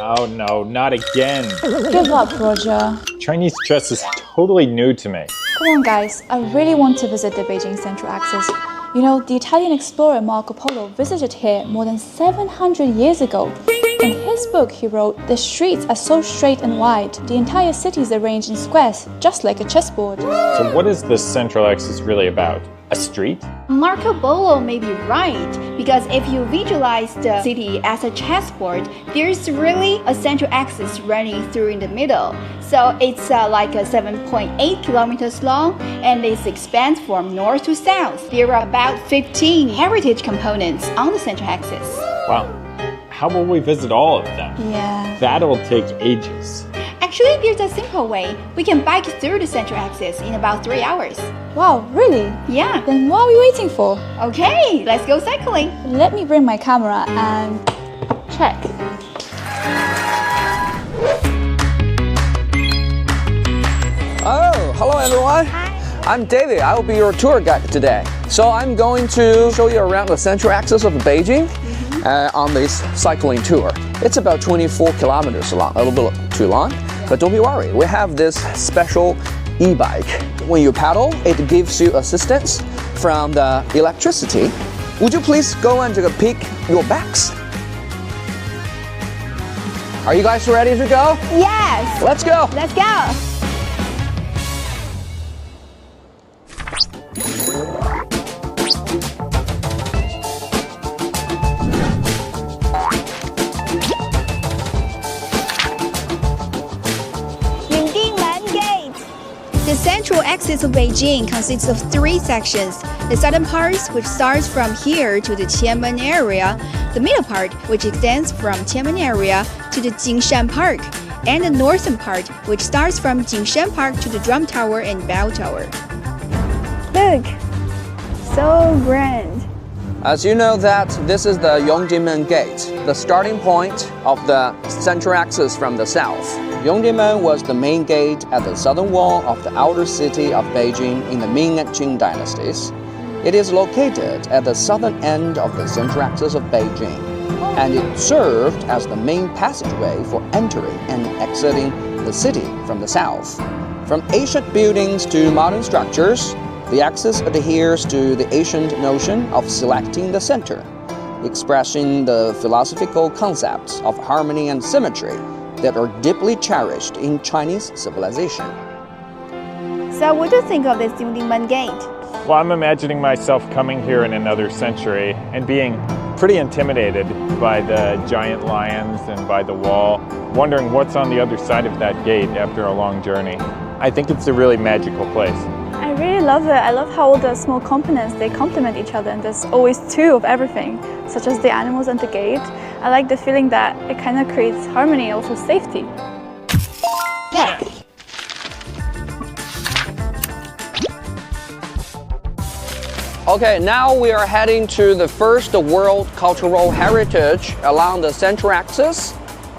Oh no, not again. Give up, Roger. Chinese chess is totally new to me. Come on, guys. I really want to visit the Beijing Central Axis. You know, the Italian explorer Marco Polo visited here more than 700 years ago. In his book, he wrote, "The streets are so straight and wide. The entire city is arranged in squares, just like a chessboard." So what is this Central Axis really about? A street? Marco Polo may be right, because if you visualize the city as a chessboard, there's really a central axis running through in the middle. So it's like a 7.8 kilometers long, and it expands from north to south. There are about 15 heritage components on the central axis. Wow. How will we visit all of them? Yeah. That'll take ages. Actually, there's a simple way. We can bike through the central axis in about 3 hours. Wow, really? Yeah. Then what are we waiting for? Okay, let's go cycling. Let me bring my camera and check. Oh, hello everyone. I'm David. I will be your tour guide today. So I'm going to show you around the central axis of Beijing on this cycling tour. It's about 24 kilometers long, a little bit too long, but don't be worried. We have this special e-bike. When you pedal, it gives you assistance from the electricity. Would you please go and take a peek your backs? Are you guys ready to go? Yes. Let's go. Let's go. The central axis of Beijing consists of 3 sections. The southern part, which starts from here to the Tianmen area, the middle part, which extends from Tianmen area to the Jingshan Park, and the northern part, which starts from Jingshan Park to the Drum Tower and Bell Tower. Look, so grand. As you know that this is the Yongjimen Gate, the starting point of the central axis from the south. Yongjimen was the main gate at the southern wall of the outer city of Beijing in the Ming and Qing dynasties. It is located at the southern end of the central axis of Beijing, and it served as the main passageway for entering and exiting the city from the south. From ancient buildings to modern structures, the axis adheres to the ancient notion of selecting the center, expressing the philosophical concepts of harmony and symmetry that are deeply cherished in Chinese civilization. So what do you think of this Yongjimen Gate? Well, I'm imagining myself coming here in another century and being pretty intimidated by the giant lions and by the wall, wondering what's on the other side of that gate after a long journey. I think it's a really magical place. I really love it. I love how all the small components, they complement each other, and there's always 2 of everything, such as the animals and the gate. I like the feeling that it kind of creates harmony, also safety. Yeah. Okay, now we are heading to the first World Cultural Heritage along the central axis.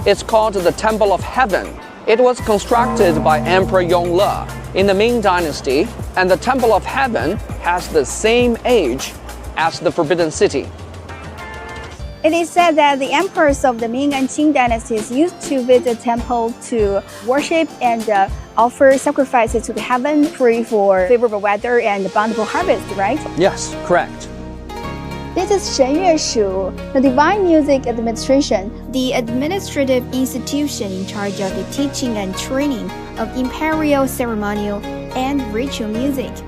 It's called the Temple of Heaven. It was constructed by Emperor Yongle in the Ming Dynasty, and the Temple of Heaven has the same age as the Forbidden City. It is said that the emperors of the Ming and Qing dynasties used to visit the temple to worship and offer sacrifices to the heaven, pray for favorable weather and bountiful harvest, right? Yes, correct. This is 神乐署, the Divine Music Administration, the administrative institution in charge of the teaching and training of imperial ceremonial and ritual music. "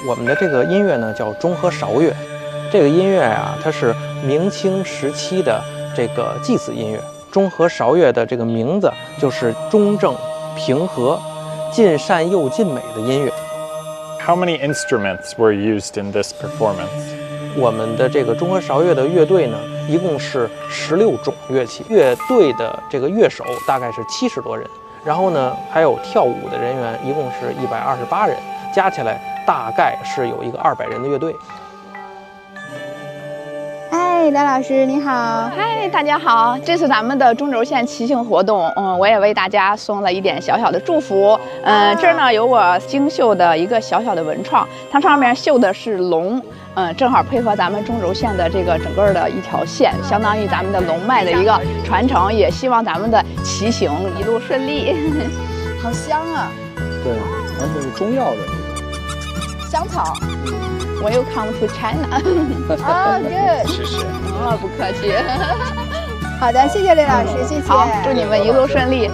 我们的这个音乐呢叫中和韶乐，这个音乐啊，它是明清时期的这个祭祀音乐。中和韶乐的这个名字就是中正、平和、尽善又尽美的音乐。How many instruments were used in this performance? 我们的这个中和韶乐的乐队呢，一共是16种乐器，乐队的这个乐手大概是70多人，然后呢，还有跳舞的人员，一共是128人，加起来大概是有一个200人的乐队。哎，嗨，梁老师你好。嗨，大家好，这是咱们的中轴线骑行活动，我也为大家送了一点小小的祝福。这儿呢有我精绣的一个小小的文创，它上面绣的是龙，正好配合咱们中轴线的这个整个的一条线，相当于咱们的龙脉的一个传承，也希望咱们的骑行一路顺利。好香啊！对，而且是中药的香草。Welcome to China。哦，good。是是，不客气。好的，谢谢雷老师，谢谢。好，祝你们一路顺利。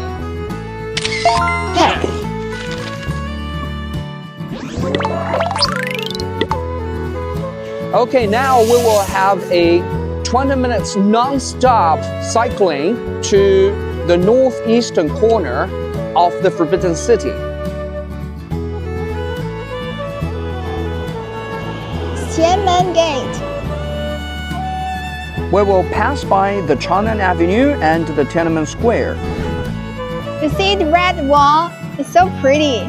Okay, now we will have a 20 minutes non-stop cycling to the northeastern corner of the Forbidden City. Tiananmen Gate. We will pass by the Chang'an Avenue and the Tiananmen Square. You see the red wall? It's so pretty.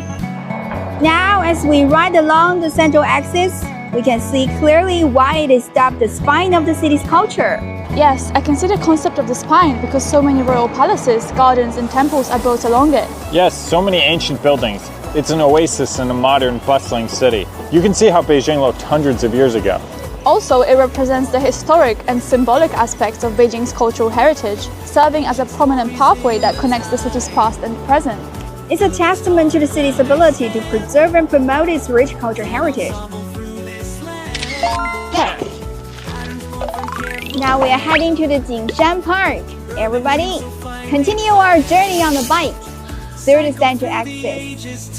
Now, as we ride along the central axis, we can see clearly why it is dubbed the spine of the city's culture. Yes, I can see the concept of the spine because so many royal palaces, gardens, and temples are built along it. Yes, so many ancient buildings. It's an oasis in a modern, bustling city. You can see how Beijing looked hundreds of years ago. Also, it represents the historic and symbolic aspects of Beijing's cultural heritage, serving as a prominent pathway that connects the city's past and present. It's a testament to the city's ability to preserve and promote its rich cultural heritage. Now we are heading to the Jingshan Park. Everybody, continue our journey on the bike through the central axis.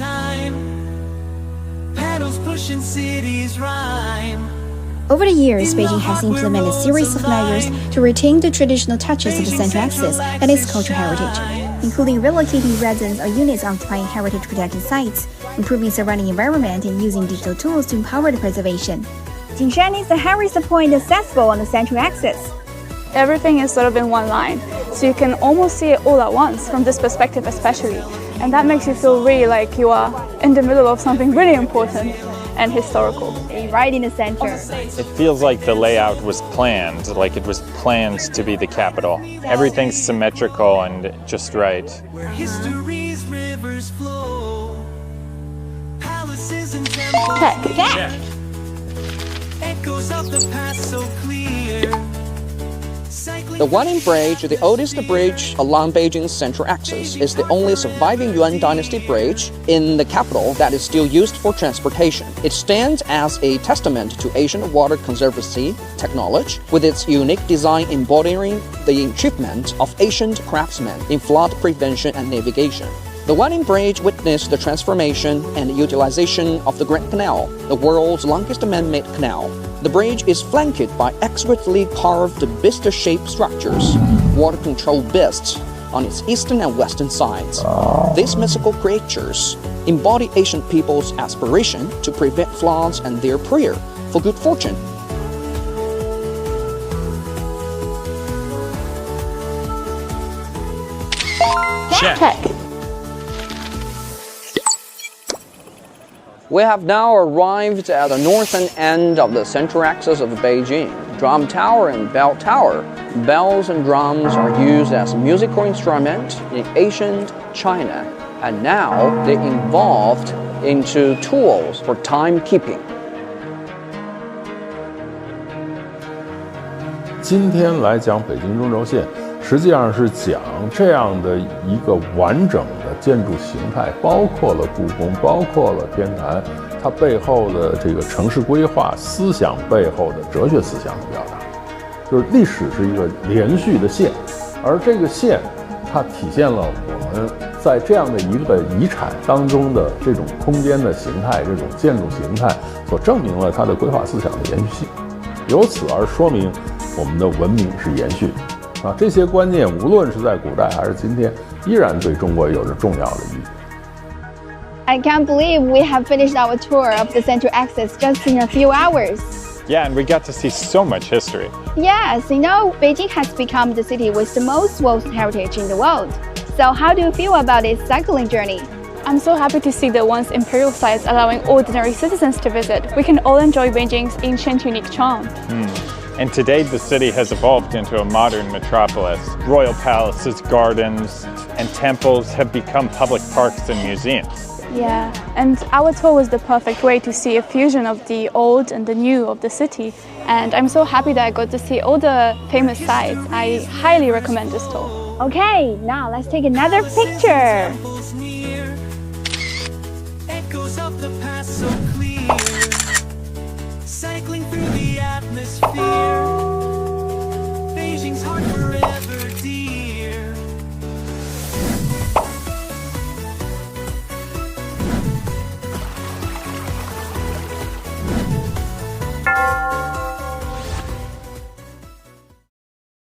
Over the years, Beijing has implemented a series of measures to retain the traditional touches of the central axis and its cultural heritage, including relocating residents or units occupying heritage protected sites, improving surrounding environment, and using digital tools to empower the preservation. Jingshan is the highest point accessible on the central axis. Everything is sort of in one line, so you can almost see it all at once from this perspective especially. And that makes you feel really like you are in the middle of something really important and historical. Right in the center. It feels like the layout was planned, like it was planned to be the capital. Everything's symmetrical and just right. Where history's rivers flow, palaces and temples. Check. Echoes of the past so clear. The Wanning Bridge, the oldest bridge along Beijing's central axis, is the only surviving Yuan Dynasty bridge in the capital that is still used for transportation. It stands as a testament to Asian water conservancy technology, with its unique design embodying the achievement of ancient craftsmen in flood prevention and navigation. The Wanning Bridge witnessed the transformation and utilization of the Grand Canal, the world's longest man-made canal. The bridge is flanked by exquisitely carved beast-shaped structures, water-control beasts, on its eastern and western sides. These mythical creatures embody ancient people's aspiration to prevent floods and their prayer for good fortune. Check. We have now arrived at the northern end of the central axis of Beijing, Drum Tower and Bell Tower. Bells and drums are used as musical instruments in ancient China, and now they evolved into tools for timekeeping. 今天来讲北京中轴线，实际上是讲这样的一个完整的建筑形态，包括了故宫，包括了天坛，它背后的这个城市规划思想背后的哲学思想的表达，就是历史是一个连续的线，而这个线它体现了我们在这样的一个遗产当中的这种空间的形态，这种建筑形态，所证明了它的规划思想的延续性，由此而说明我们的文明是延续的。这些观念无论是在古代还是今天，依然对中国有着重要的意义。I can't believe we have finished our tour of the Central Axis just in a few hours. Yeah, and we got to see so much history. Yes, you know, Beijing has become the city with the most world heritage in the world. So how do you feel about its cycling journey? I'm so happy to see the once imperial sites allowing ordinary citizens to visit. We can all enjoy Beijing's ancient, unique charm. And today the city has evolved into a modern metropolis. Royal palaces, gardens, and temples have become public parks and museums. Yeah, and our tour was the perfect way to see a fusion of the old and the new of the city. And I'm so happy that I got to see all the famous sites. I highly recommend this tour. Okay, now let's take another picture. Echoes of the past so clear, cycling through the atmosphere. Beijing's heart forever.